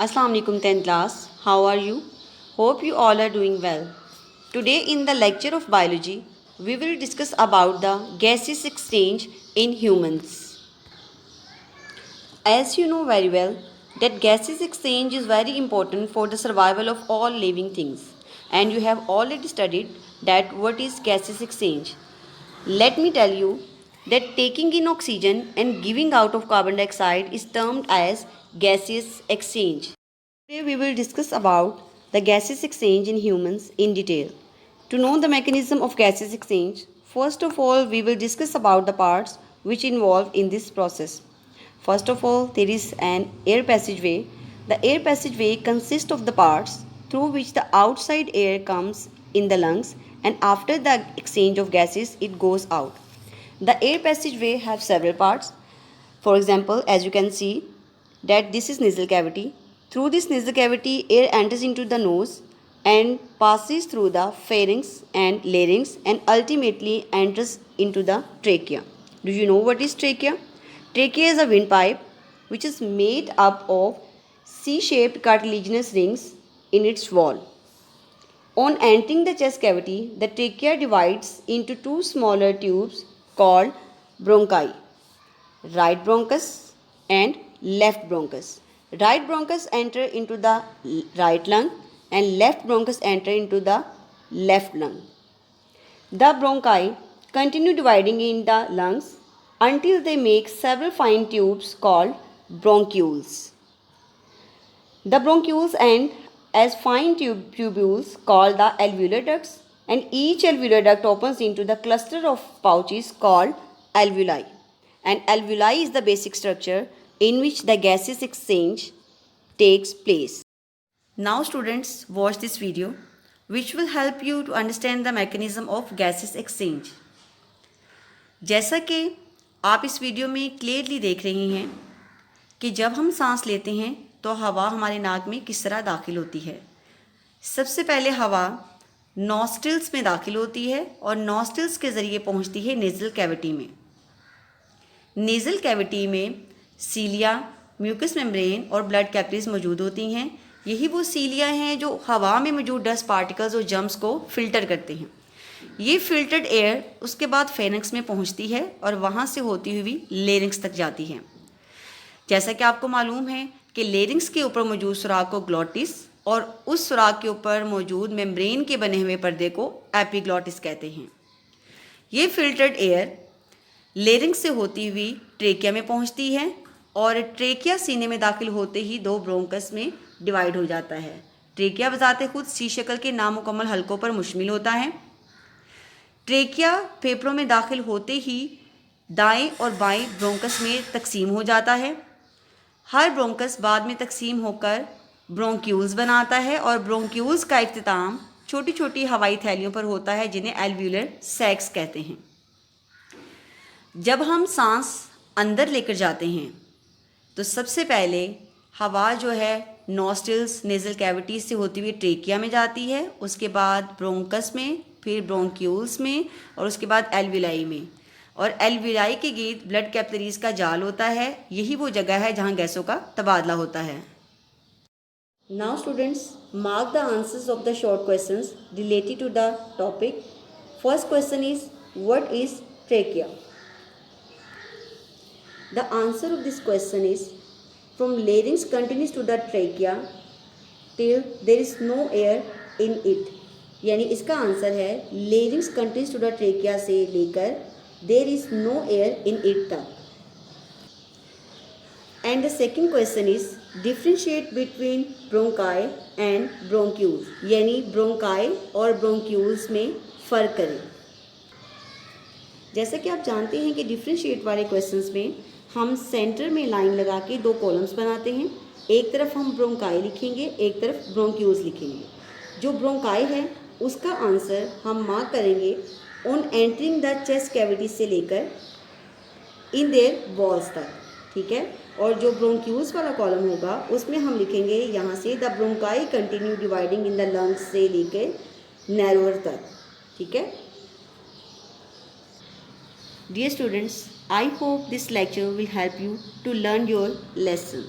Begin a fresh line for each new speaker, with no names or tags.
Assalamu alaikum 10th class. How are you? Hope you all are doing well. Today in the lecture of biology, we will discuss about the gaseous exchange in humans. As you know very well, that gaseous exchange is very important for the survival of all living things. And you have already studied that what is gaseous exchange. Let me tell you that taking in oxygen and giving out of carbon dioxide is termed as gaseous exchange. Today we will discuss about the gaseous exchange in humans in detail. To know the mechanism of gaseous exchange, first of all we will discuss about the parts which involve in this process. First of all, there is an air passageway. The air passageway consists of the parts through which the outside air comes in the lungs, and after the exchange of gases it goes out. The air passageway have several parts. For example, as you can see that this is nasal cavity. Through this nasal cavity, air enters into the nose and passes through the pharynx and larynx and ultimately enters into the trachea. Do you know what is trachea? Trachea is a windpipe which is made up of C-shaped cartilaginous rings in its wall. On entering the chest cavity, the trachea divides into two smaller tubes called bronchi, right bronchus and left bronchus. Right bronchus enter into the right lung and left bronchus enter into the left lung. The bronchi continue dividing in the lungs until they make several fine tubes called bronchioles. The bronchioles end as fine tubules called the alveolar ducts, and each alveolar duct opens into the cluster of pouches called alveoli. And alveoli is the basic structure in which the gaseous exchange takes place. Now students, watch this video which will help you to understand the mechanism of gaseous exchange. जैसा कि आप इस video में clearly देख रहे हैं कि जब हम सांस लेते हैं तो हवा हमारे नाक में किस तरह दाखिल होती है। सबसे पहले हवा नॉस्ट्रिल्स में दाखिल होती है और नॉस्ट्रिल्स के ज़रिए पहुंचती है नेज़ल कैविटी में। नेज़ल कैविटी में सीलिया, म्यूकस मेम्ब्रेन और ब्लड कैपिलरीज मौजूद होती हैं। यही वो सीलिया हैं जो हवा में मौजूद डस्ट पार्टिकल्स और जर्म्स को फिल्टर करते हैं। ये फिल्टर्ड एयर उसके बाद फेरिंक्स में पहुंचती है और वहाँ से होती हुई लेरिंक्स तक जाती है। जैसा कि आपको मालूम है कि लेरिंक्स के ऊपर मौजूद सुराख को ग्लॉटिस और उस सुराख के ऊपर मौजूद मेम्ब्रेन के बने हुए पर्दे को एपिग्लॉटिस कहते हैं। ये फिल्टर्ड एयर लेरिंक्स से होती हुई ट्रेकिया में पहुंचती है और ट्रेकिया सीने में दाखिल होते ही दो ब्रोंकस में डिवाइड हो जाता है। ट्रेकिया बजाते खुद सी शक्ल के नामुकम्मल हलकों पर मुश्तमिल होता है। ट्रेकिया फेफड़ों में दाखिल होते ही दाएं और बाएं ब्रोंकस में तकसीम हो जाता है। हर ब्रोंकस बाद में तकसीम होकर ब्रोंक्यूल्स बनाता है और ब्रोंक्यूल्स का इख्तिताम छोटी छोटी हवाई थैलियों पर होता है जिन्हें एल्व्यूलर सैक्स कहते हैं। जब हम सांस अंदर लेकर जाते हैं तो सबसे पहले हवा जो है नॉस्ट्रिल्स नेज़ल कैविटी से होती हुई ट्रेकिया में जाती है, उसके बाद ब्रोंकस में, फिर ब्रोंक्यूल्स में और उसके बाद एल्विलाई में। और एल्विलाई के गिर्द ब्लड कैपिलरीज का जाल होता है। यही वो जगह है जहाँ गैसों का तबादला होता है। Now students, mark the answers of the short questions related to the topic. First question is what is trachea? The answer of this question is from larynx continues to the trachea till there is no air in it. यानी इसका answer है larynx continues to the trachea से लेकर there is no air in it तक। And the second question is differentiate between bronchi and bronchioles, यानी bronchi और bronchioles में फ़र्क करें। जैसा कि आप जानते हैं कि डिफरेंशिएट वाले क्वेश्चंस में हम सेंटर में लाइन लगा के दो कॉलम्स बनाते हैं। एक तरफ हम ब्रोंकाई लिखेंगे, एक तरफ ब्रोंक्यूल्स लिखेंगे। जो ब्रोंकाई है उसका आंसर हम मार्क करेंगे on entering the chest cavity से लेकर इन देयर वॉल्स तक, ठीक है। और जो ब्रोंक्यूल्स वाला कॉलम होगा उसमें हम लिखेंगे यहाँ से the bronchi continue dividing in the lungs से लेकर नैरोअर तक, ठीक है। Dear students, I hope this lecture will help you to learn your lesson.